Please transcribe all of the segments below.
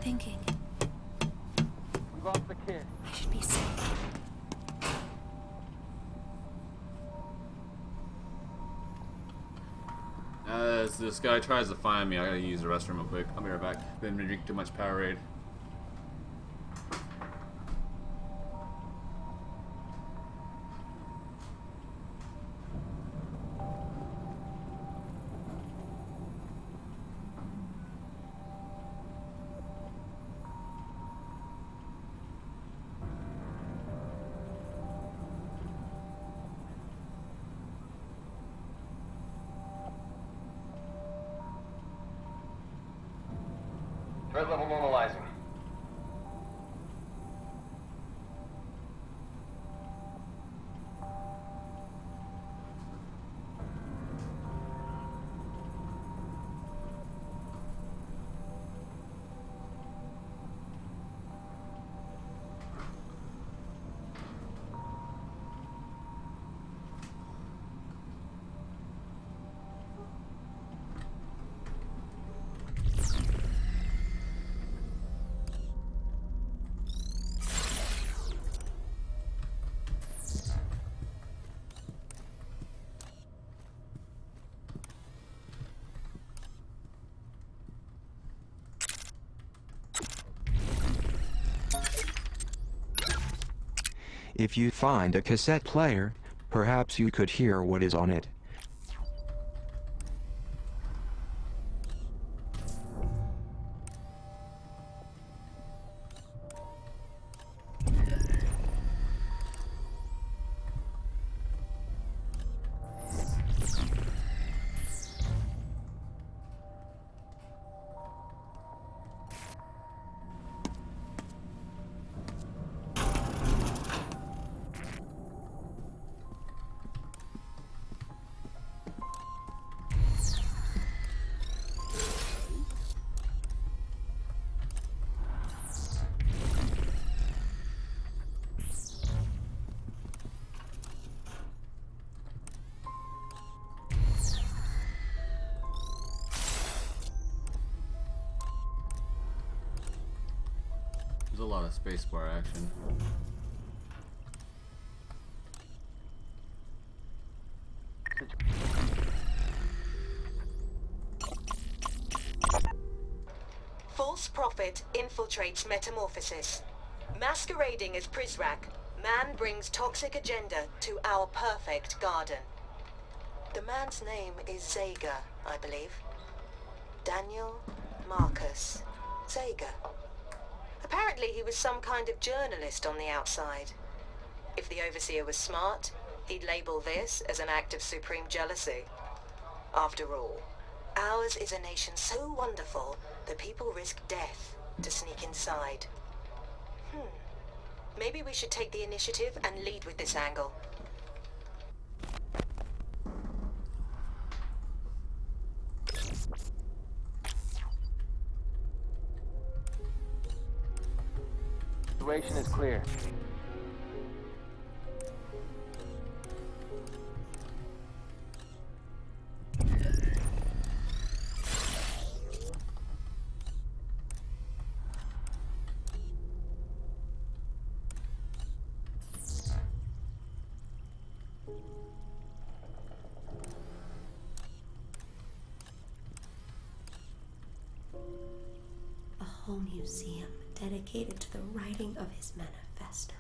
thinking? We lost the kid. I should be safe. As this guy tries to find me, I gotta use the restroom real quick. I'll be right back. Been drinking too much Powerade. Threat level normalizing. If you find a cassette player, perhaps you could hear what is on it. There's a lot of spacebar action. False prophet infiltrates Metamorphosis. Masquerading as Prizrak, man brings toxic agenda to our perfect garden. The man's name is Zager, I believe. Daniel Marcus Zager. Apparently he was some kind of journalist on the outside. If the Overseer was smart, he'd label this as an act of supreme jealousy. After all, ours is a nation so wonderful that people risk death to sneak inside. Maybe we should take the initiative and lead with this angle. Situation is clear. A whole museum dedicated to the writing of his manifesto.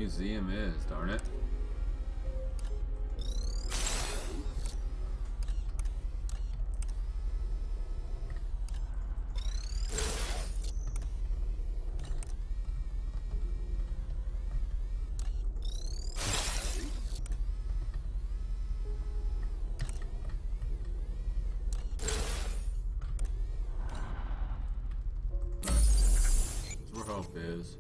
museum is, darn it. That's where hope is.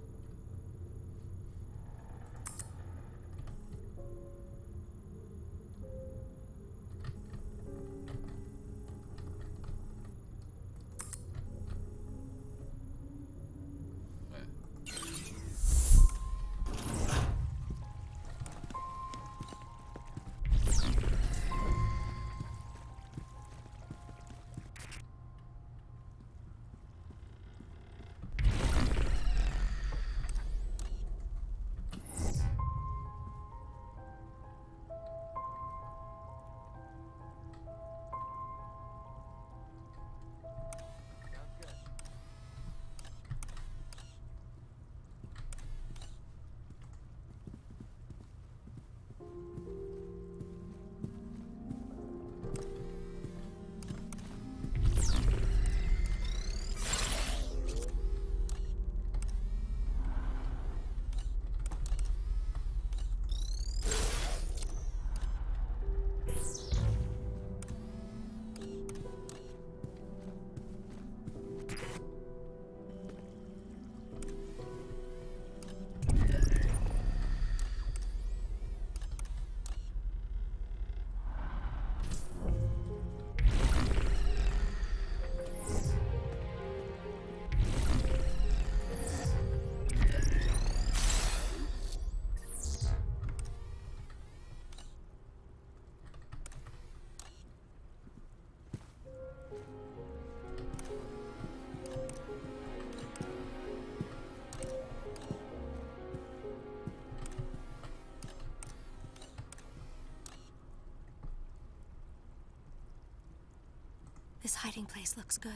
This hiding place looks good.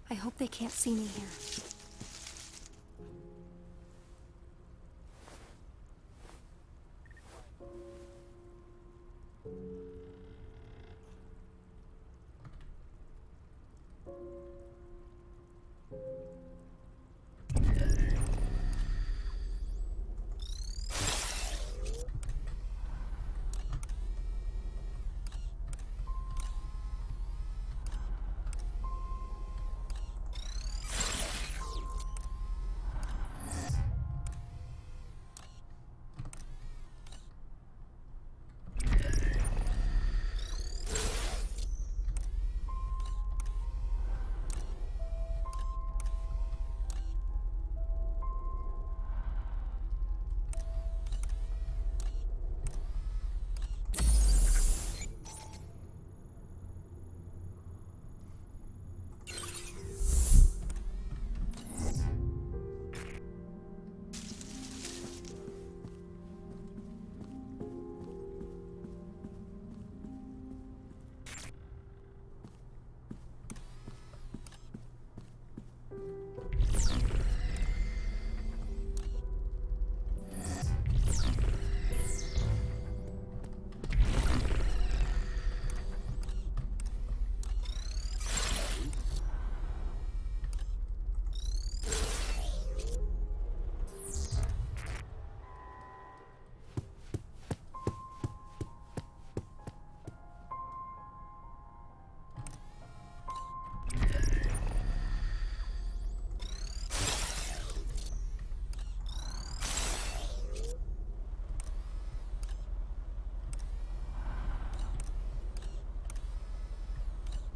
I hope they can't see me here.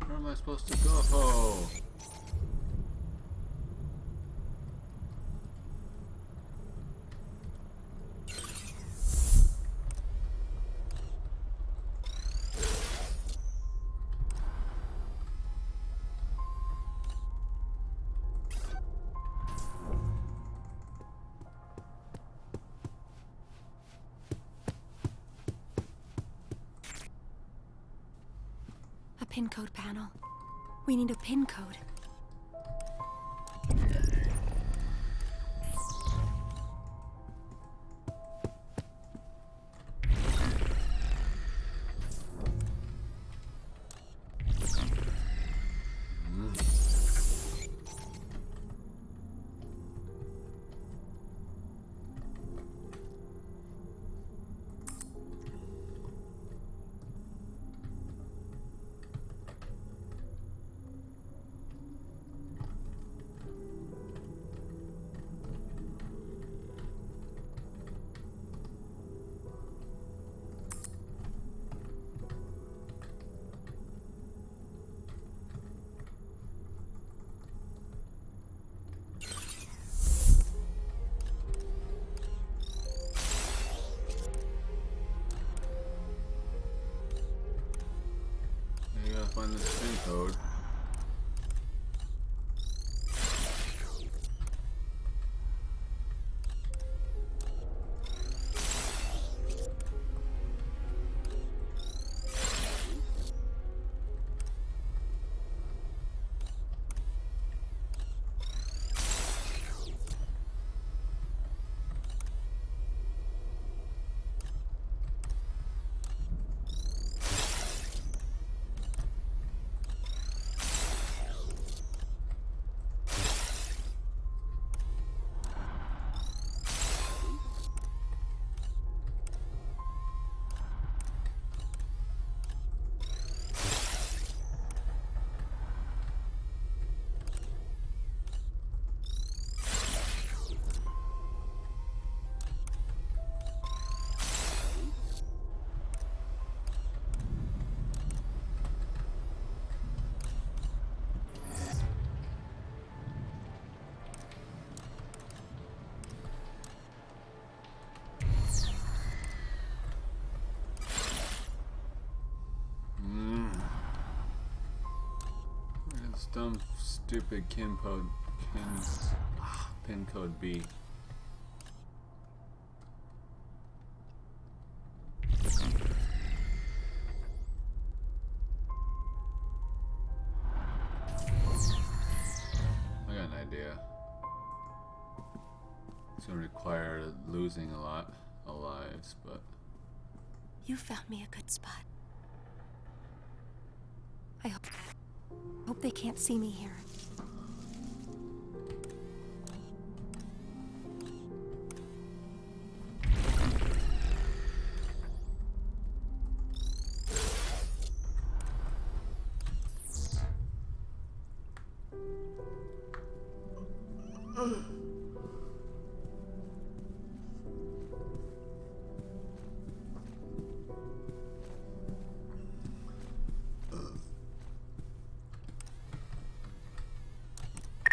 Where am I supposed to go? A pin code panel. We need a pin code. find this pin code. Dumb, stupid pin code B. I got an idea. It's gonna require losing a lot of lives, but You found me a good spot. I hope they can't see me here.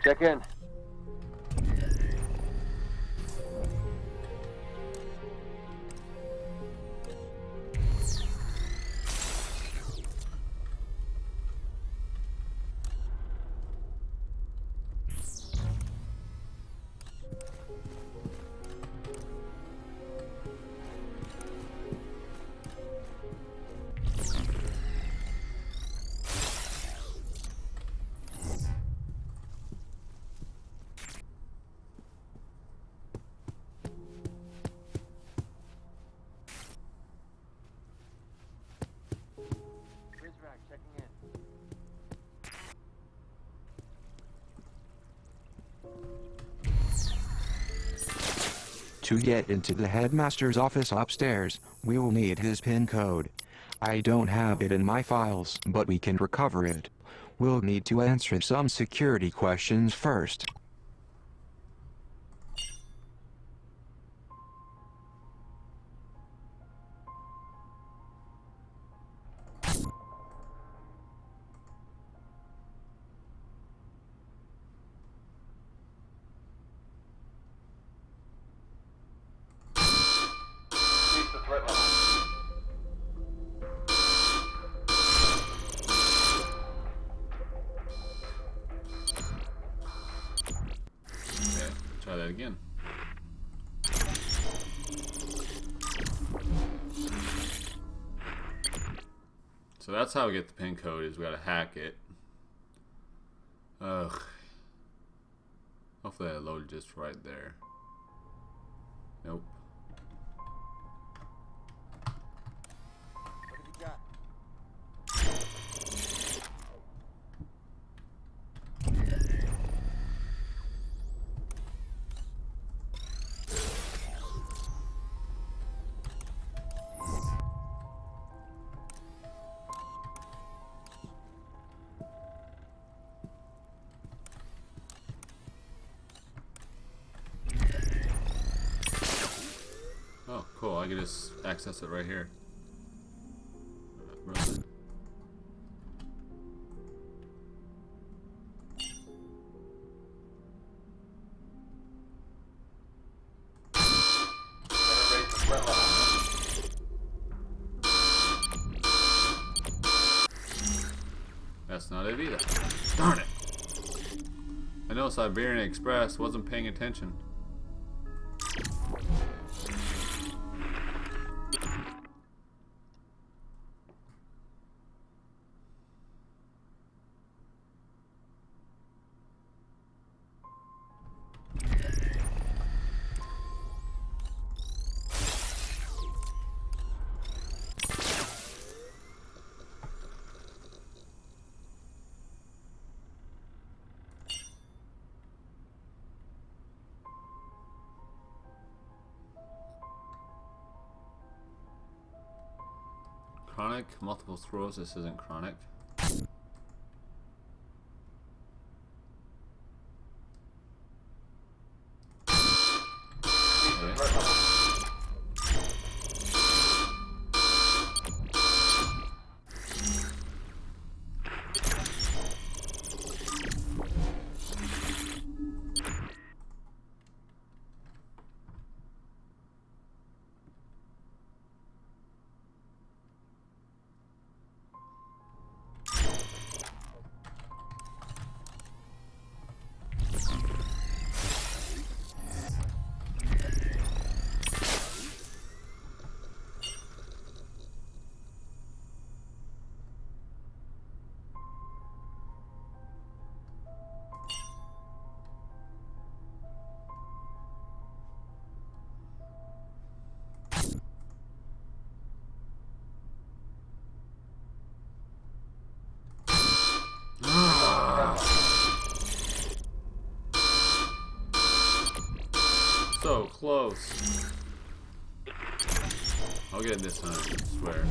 Check in. Checking in. To get into the headmaster's office upstairs, we will need his PIN code. I don't have it in my files, but we can recover it. We'll need to answer some security questions first. Increase the threat level. okay, try that again. So that's how we get the pin code, is we gotta hack it. Ugh. Hopefully I loaded just right there. Nope. What have you got? Oh, cool. I can just access it right here. Really? Better raise the threat level. not it either. Darn it! I know Siberian Express wasn't paying attention. Chronic multiple sclerosis isn't chronic. So close. I'll get it this time, I swear.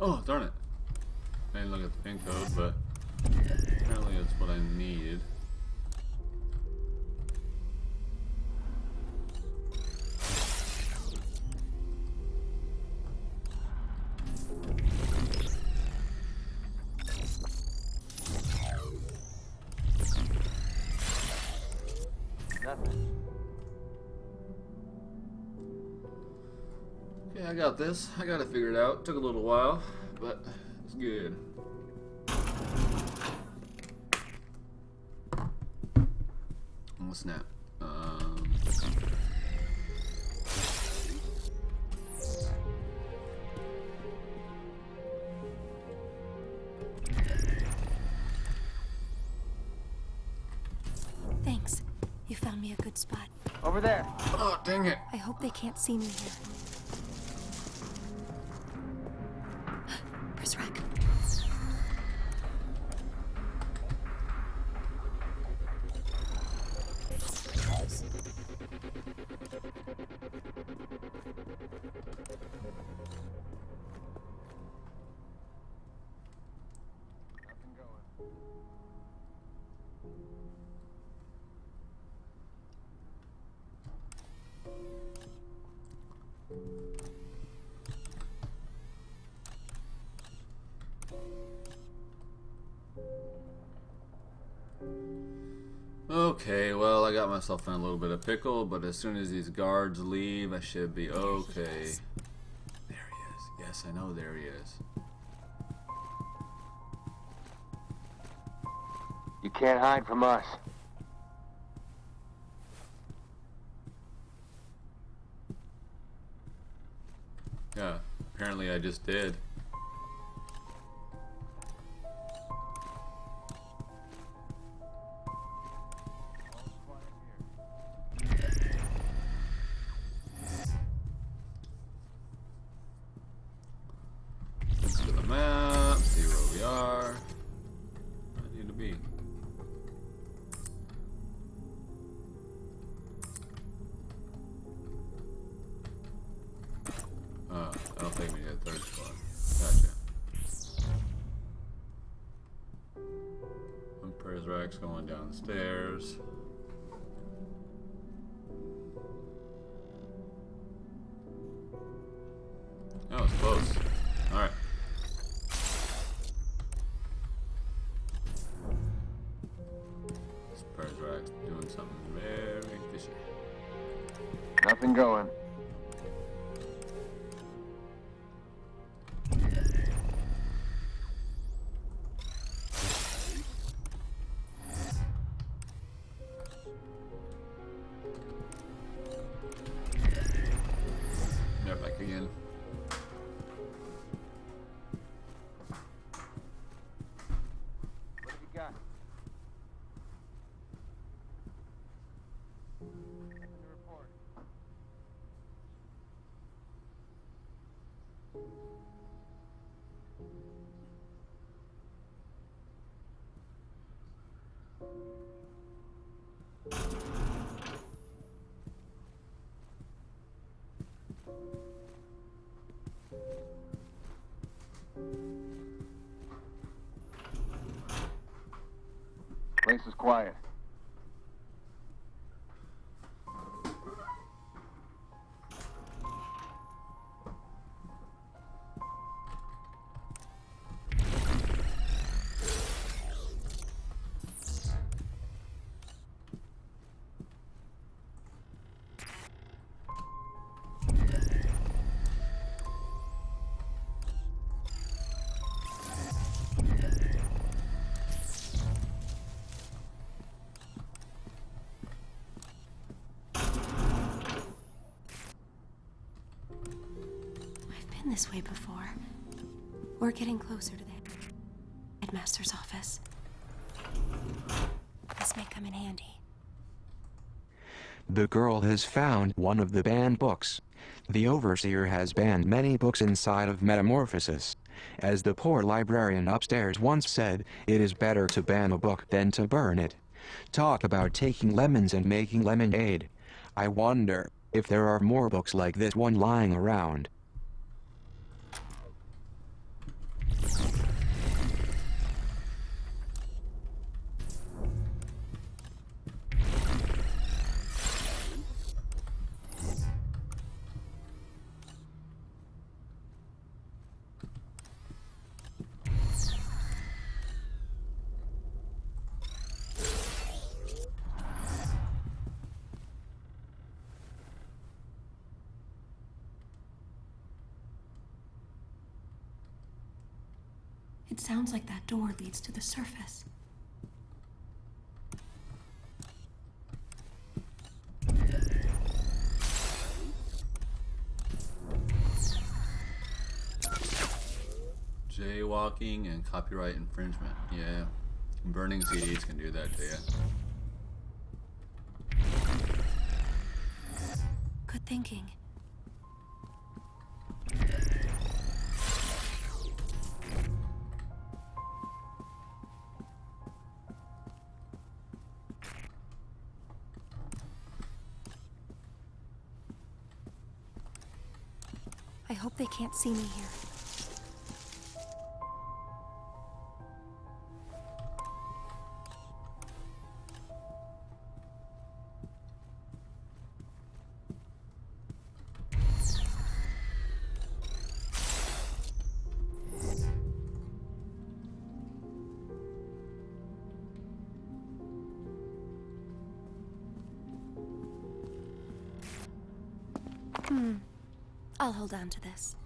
Oh, darn it. I didn't look at the pin code, but apparently that's what I needed. Nothing. Okay, I got this. I got it figured out. Took a little while, but it's good. Oh, snap. Thanks. You found me a good spot. Over there. Oh, dang it. I hope they can't see me here. Press rack. Nothing going. Okay, well, I got myself in a little bit of pickle, but as soon as these guards leave, I should be okay. There he is. Yes, I know there he is. You can't hide from us. Yeah, apparently I just did. Look at the map, see where we are. I need to be. Prizrak's going down the stairs. That was close. Alright. This Prizrak's doing something very fishy. Nothing going. They're back again. What have you got? Nothing to report. Place is quiet. I've been this way before. We're getting closer to the headmaster's office. This may come in handy. The girl has found one of the banned books. The overseer has banned many books inside of Metamorphosis. As the poor librarian upstairs once said, it is better to ban a book than to burn it. Talk about taking lemons and making lemonade. I wonder if there are more books like this one lying around. It sounds like that door leads to the surface. Jaywalking and copyright infringement. Yeah. Burning CDs can do that to you. Good thinking. I hope they can't see me here. I'll hold on to this.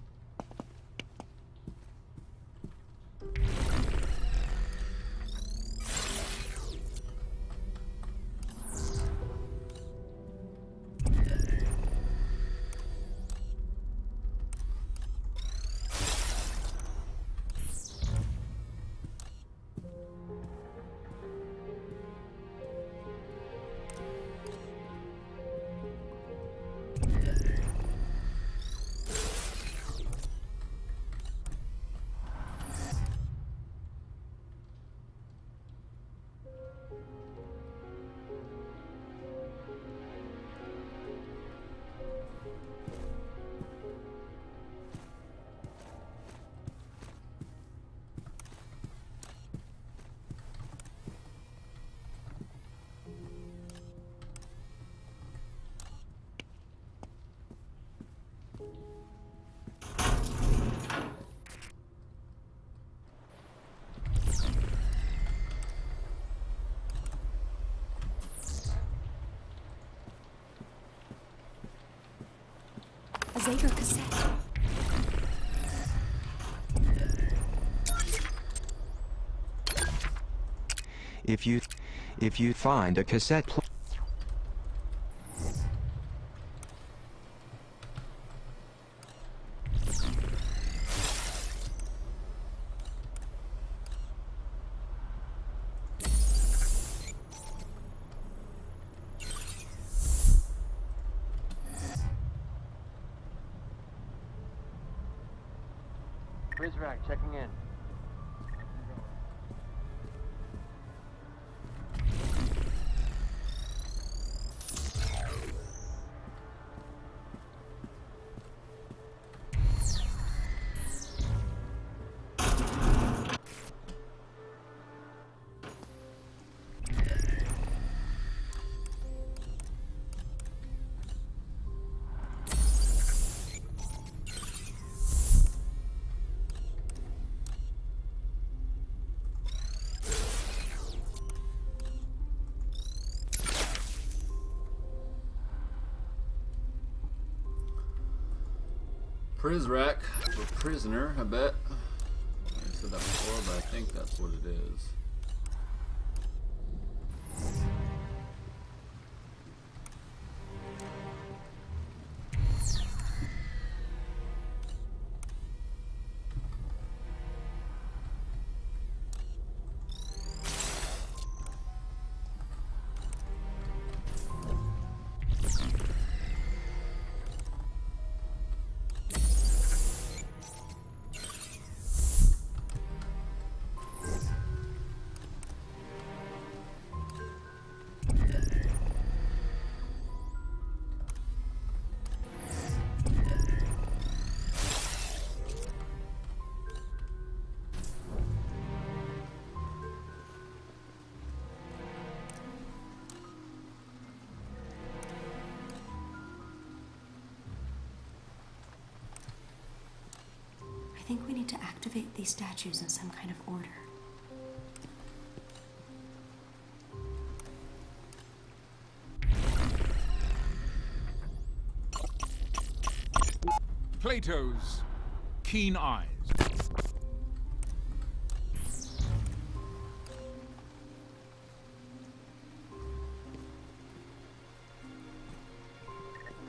Zager cassette. If you find a cassette Prisrack checking in. Prisrack for prisoner, I bet. I said that before, but I think that's what it is. I think we need to activate these statues in some kind of order. Plato's keen eyes.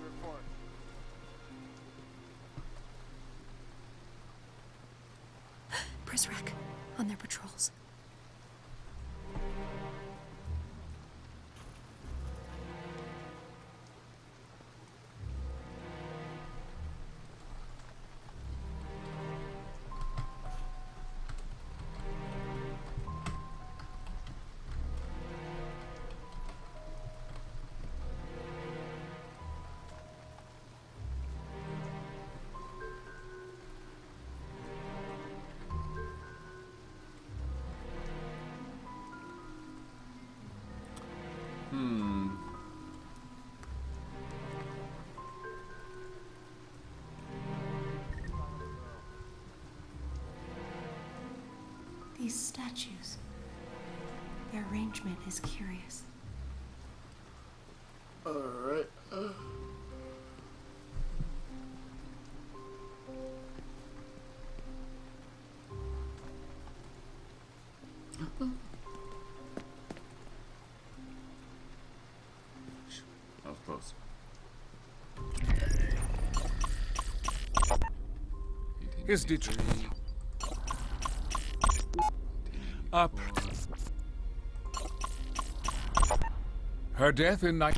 Report. Prisrack on their patrols. These statues, their arrangement is curious. Alright. That was close. His ditch. Up. Her death in night.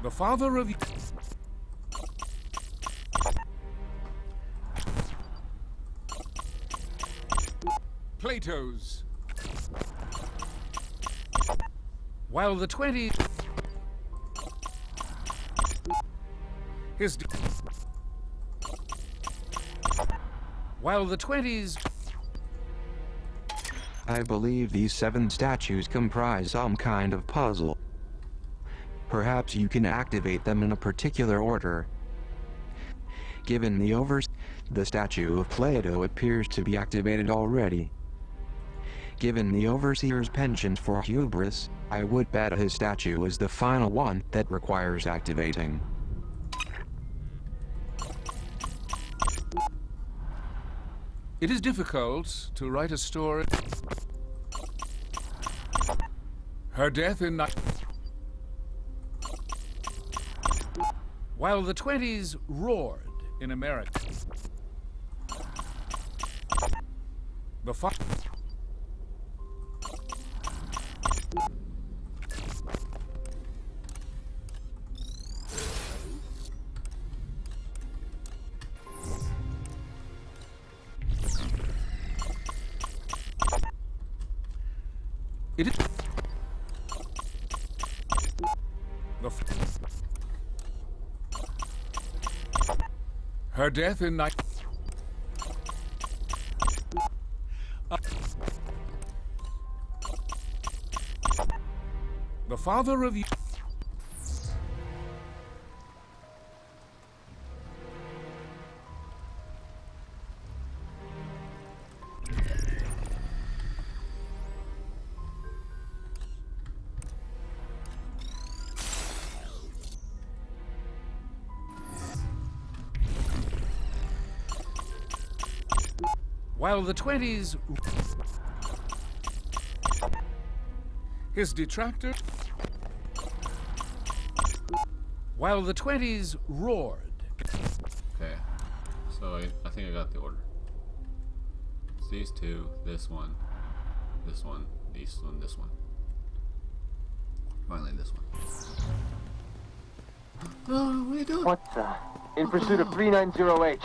The father of Plato's. While the 20s. His. While the 20s. I believe these 7 statues comprise some kind of puzzle. Perhaps you can activate them in a particular order. Given the statue of Plato appears to be activated already. Given the Overseer's penchant for hubris, I would bet his statue is the final one that requires activating. It is difficult to write a story. Her death in night. While the 20s roared in America. The It is her death in night. The father of you. While the 20s, his detractor. While the 20s roared. Okay, so I think I got the order. It's these two, this one, this one, this one, this one. Finally, this one. Oh, what are you doing? What's in pursuit of 390H.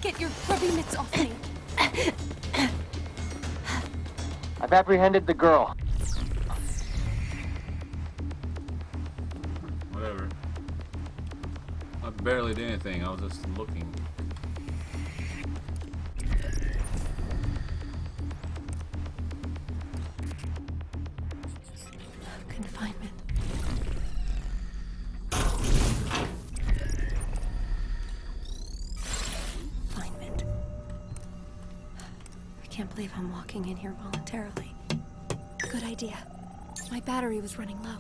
Get your grubby mitts off me. I've apprehended the girl. Whatever. I barely did anything. I was just looking. Confinement. Confinement. I can't believe I'm walking in here voluntarily. Good idea. My battery was running low.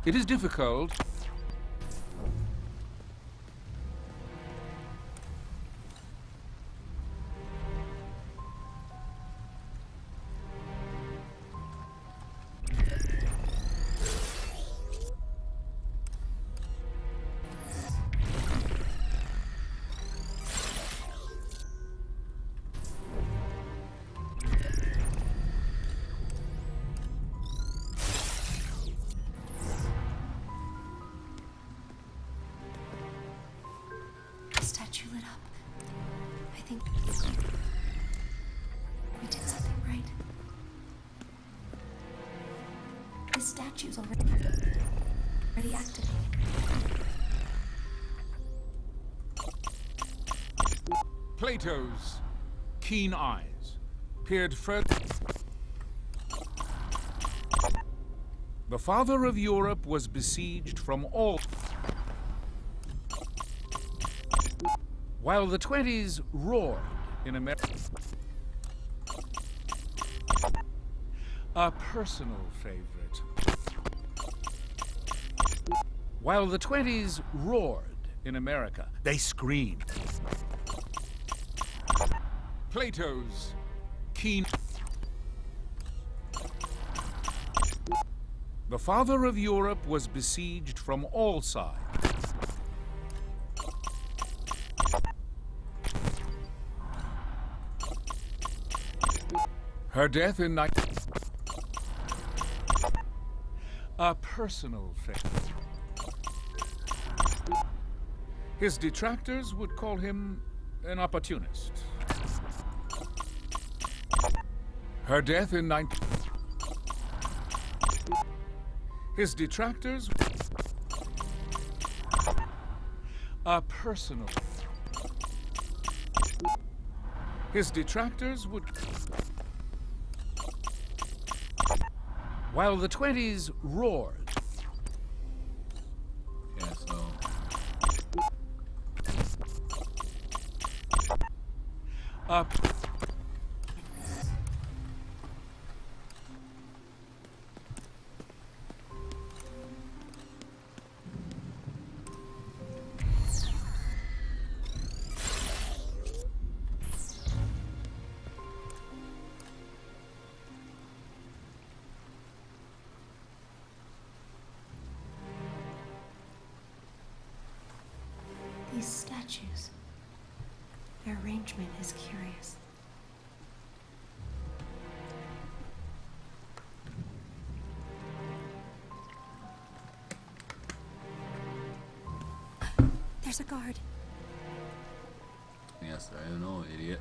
It is difficult. Statue lit up. I think we did something right. The statue's already activated. Plato's keen eyes peered further. The father of Europe was besieged from all. While the 20s roared in America. A personal favorite. While the 20s roared in America, they screamed. Plato's keen. The father of Europe was besieged from all sides. Her death in a personal favorite. His detractors would call him an opportunist. Her death in His detractors. A personal. His detractors would. While the 20s roared. Yeah, so. Up. These statues. Their arrangement is curious. There's a guard. Yes, I don't know, idiot.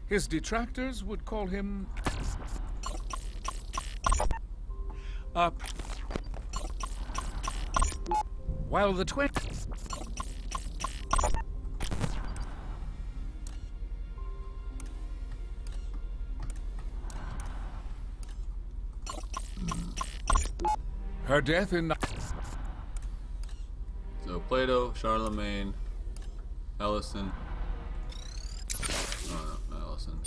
His detractors would call him up. While the 20s. Her death in. So Plato, Charlemagne, Ellison. No, not Ellison.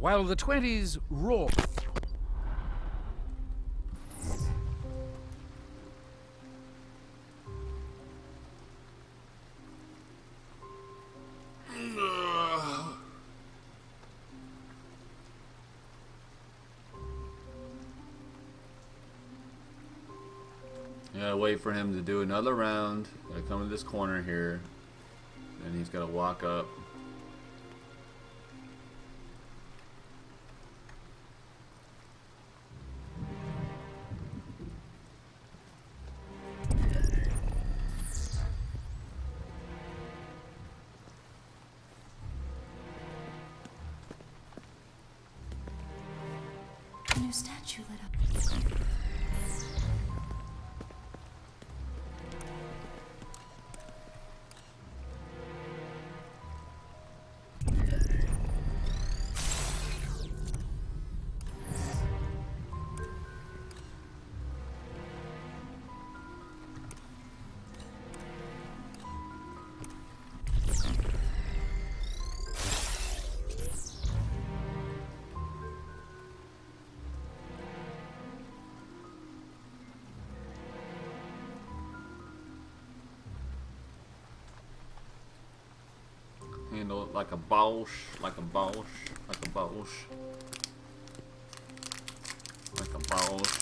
While the 20s roared. Yeah, wait for him to do another round. Gotta come to this corner here. And he's gotta walk up. A new statue lit up. Handle it like a boss, like a boss, like a boss, like a boss.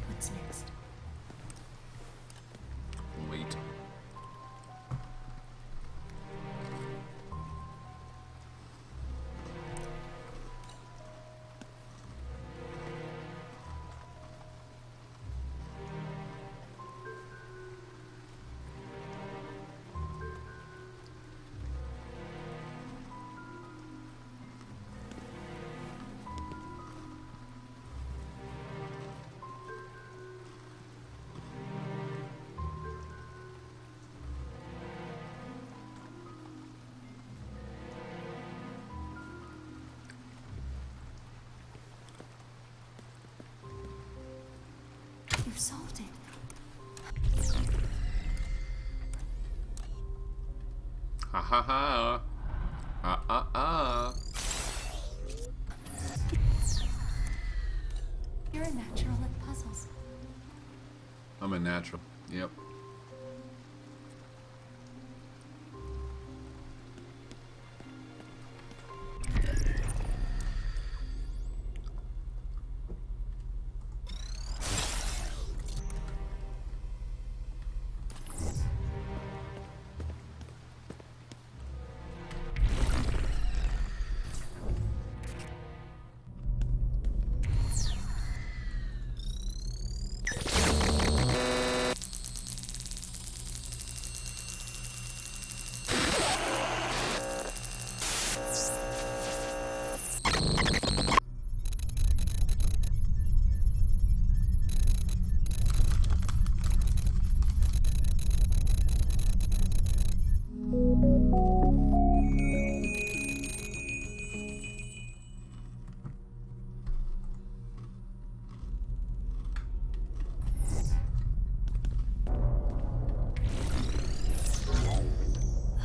What's next? Wait. You've solved it. Ha ha ha. Ah ah ah. You're a natural at puzzles. I'm a natural. Yep.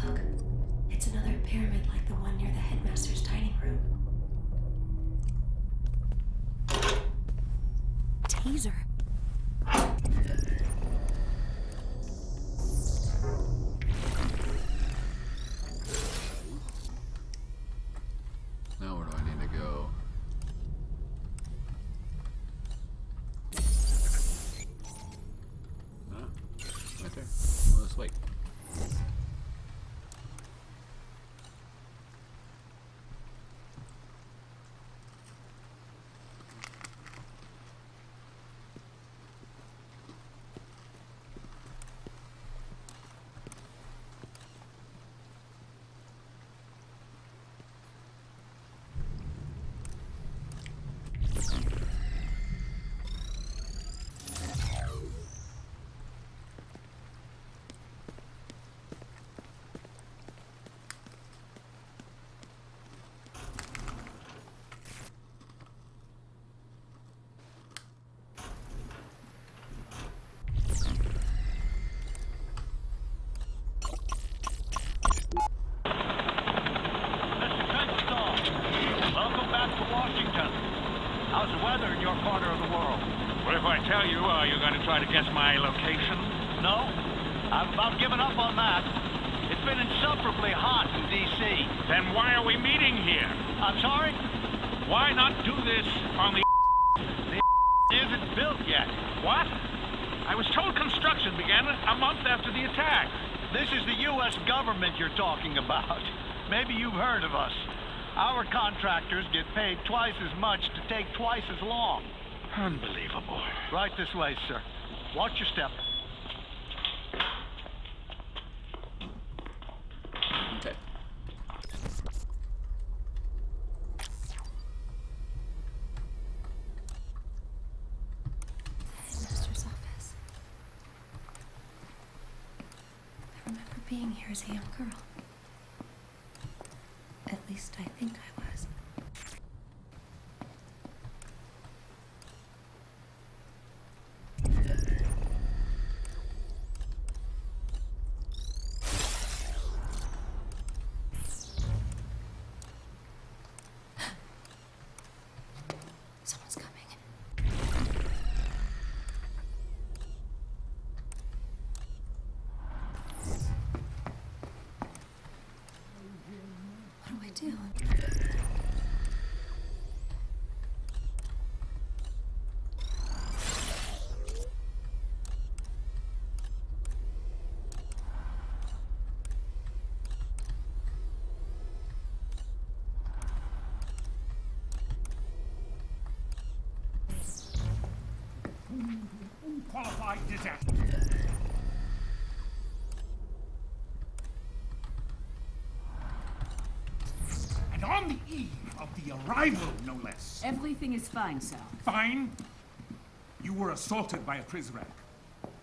Look, it's another pyramid like the one near the headmaster's dining room. Taser. Now where do I need to go? Ah, right there. Well, let's wait. How's the weather in your corner of the world? What if I tell you, you're going to try to guess my location? No? I've about given up on that. It's been insufferably hot in D.C. Then why are we meeting here? I'm sorry? Why not do this on the Isn't built yet. What? I was told construction began a month after the attack. This is the U.S. government you're talking about. Maybe you've heard of us. Our contractors get paid twice as much to take twice as long. Unbelievable. Right this way, sir. Watch your step. Okay. Headmaster's office. I remember being here as a young girl. At least I think I was. Someone's coming. What do I do? Unqualified disaster. And on the eve of the arrival, no less. Everything is fine, sir. Fine. You were assaulted by a Prizrak.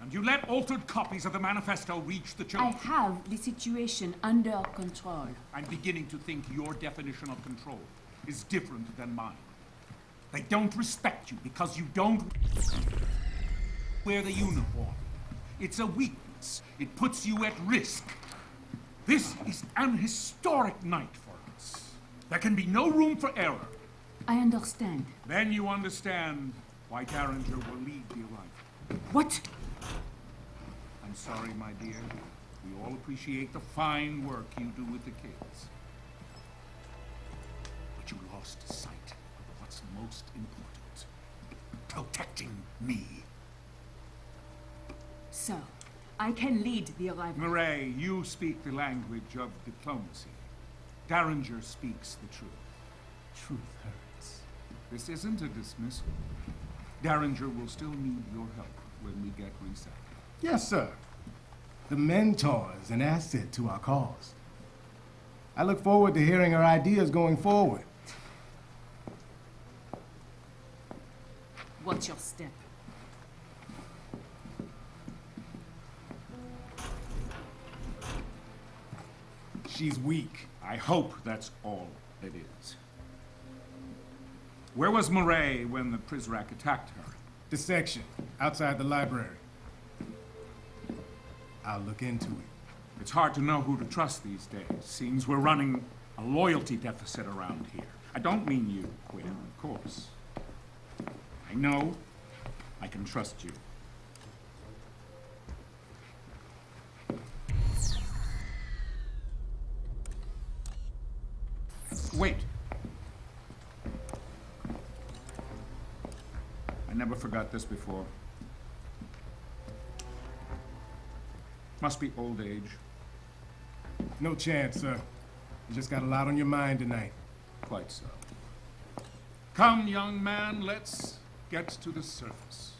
And you let altered copies of the manifesto reach the I children. have the situation under control. I'm beginning to think your definition of control is different than mine. They don't respect you because you don't wear the uniform. It's a weakness. It puts you at risk. This is an historic night for us. There can be no room for error. I understand. Then you understand why Derringer will lead the arrival. What? I'm sorry, my dear. We all appreciate the fine work you do with the kids. But you lost sight of what's most important. Protecting me. So, I can lead the arrival. Murray, you speak the language of diplomacy. Derringer speaks the truth. Truth hurts. This isn't a dismissal. Derringer will still need your help when we get reset. Yes, sir. The mentor is an asset to our cause. I look forward to hearing her ideas going forward. Watch your step. She's weak. I hope that's all it is. Where was Murray when the Prizrak attacked her? The section, outside the library. I'll look into it. It's hard to know who to trust these days. Seems we're running a loyalty deficit around here. I don't mean you, Quinn, of course. I know I can trust you. Wait. I never forgot this before. Must be old age. No chance, sir. You just got a lot on your mind tonight. Quite so. Come, young man, let's get to the surface.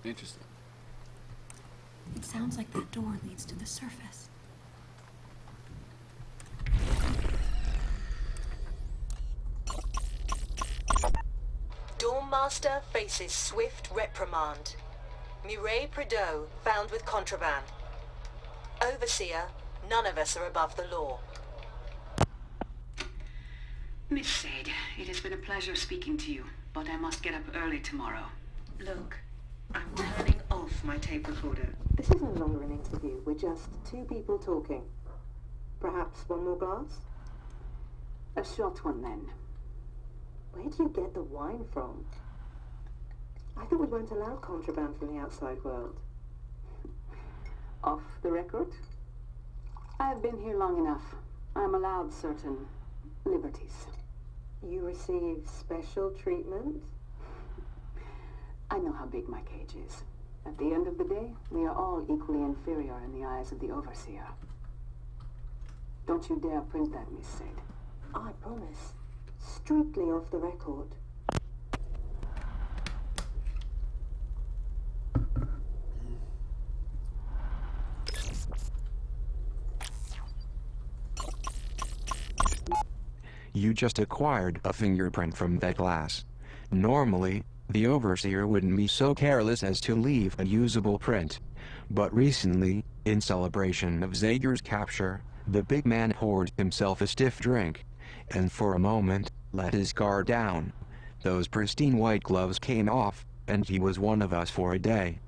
Interesting. It sounds like that door leads to the surface. Dormmaster faces swift reprimand. Mireille Prideaux found with contraband. Overseer, none of us are above the law. Miss Sade, it has been a pleasure speaking to you, but I must get up early tomorrow. Look, I'm turning off my tape recorder. This is no longer an interview. We're just two people talking. Perhaps one more glass? A short one, then. Where do you get the wine from? I thought we weren't allowed contraband from the outside world. Off the record? I've been here long enough. I'm allowed certain liberties. You receive special treatment? I know how big my cage is. At the end of the day, we are all equally inferior in the eyes of the Overseer. Don't you dare print that, Miss Said. I promise. Strictly off the record. You just acquired a fingerprint from that glass. Normally, the Overseer wouldn't be so careless as to leave a usable print. But recently, in celebration of Zager's capture, the big man poured himself a stiff drink, and for a moment, let his guard down. Those pristine white gloves came off, and he was one of us for a day.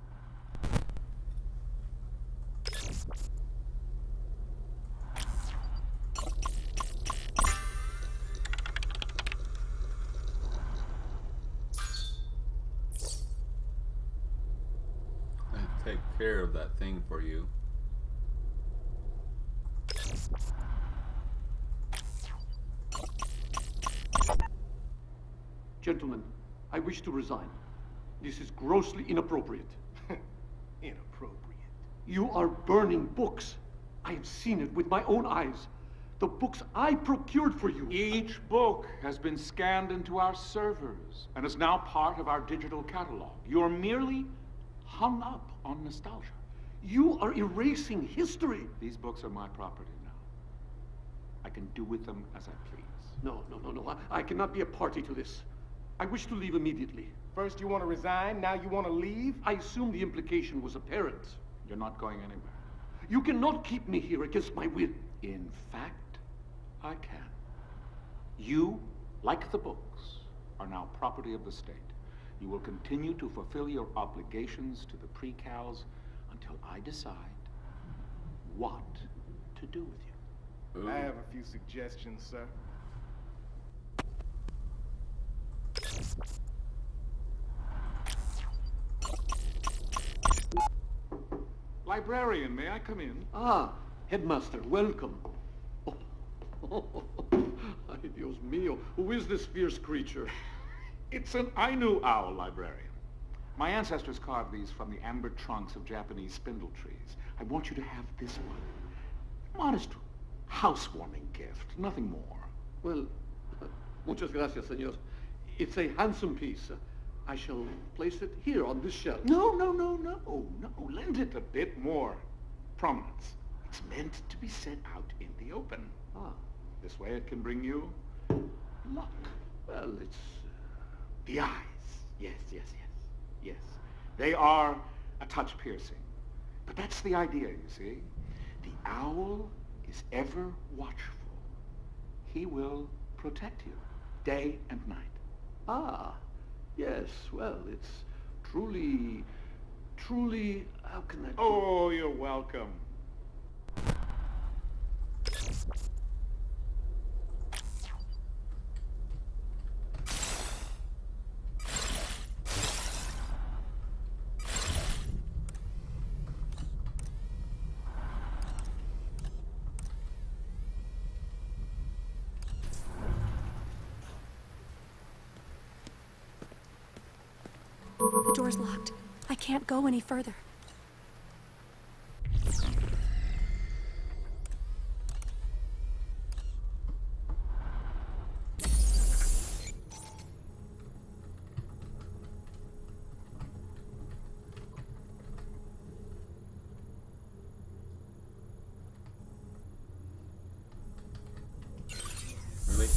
Take care of that thing for you. Gentlemen, I wish to resign. This is grossly inappropriate. Inappropriate. You are burning books. I have seen it with my own eyes. The books I procured for you. Each book has been scanned into our servers and is now part of our digital catalog. You're merely hung up on nostalgia. You are erasing history. These books are my property now. I can do with them as I please. No. I cannot be a party to this. I wish to leave immediately. First you want to resign, now you want to leave? I assume the implication was apparent. You're not going anywhere. You cannot keep me here against my will. In fact, I can. You, like the books, are now property of the state. You will continue to fulfill your obligations to the pre-cals until I decide what to do with you. Ooh. I have a few suggestions, sir. Librarian, may I come in? Ah, Headmaster, welcome. Ay, Dios mío, who is this fierce creature? It's an Ainu owl, librarian. My ancestors carved these from the amber trunks of Japanese spindle trees. I want you to have this one. Modest housewarming gift, nothing more. Well, muchas gracias, señor. It's a handsome piece. I shall place it here on this shelf. No. Lend it a bit more prominence. It's meant to be set out in the open. Ah, This way it can bring you luck. well, it's... The eyes. Yes. They are a touch piercing. But that's the idea, you see. The owl is ever watchful. He will protect you day and night. Ah, yes, well, it's truly, how can I... Oh, you're welcome. The door's locked. I can't go any further. Really?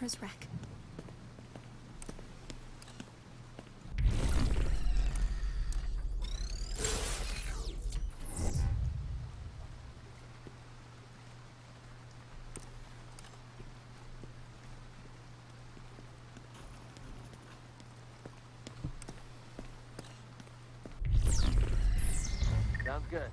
Prizrek. Sounds good.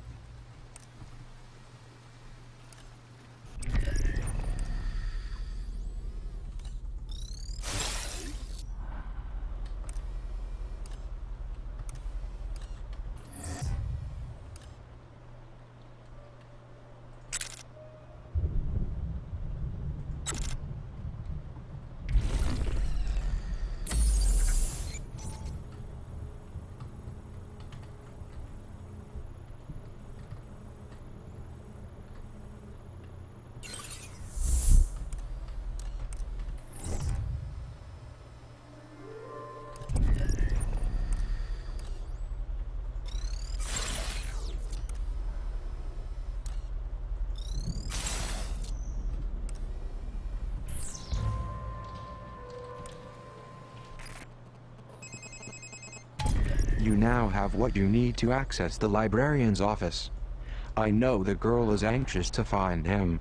You now have what you need to access the librarian's office. I know the girl is anxious to find him.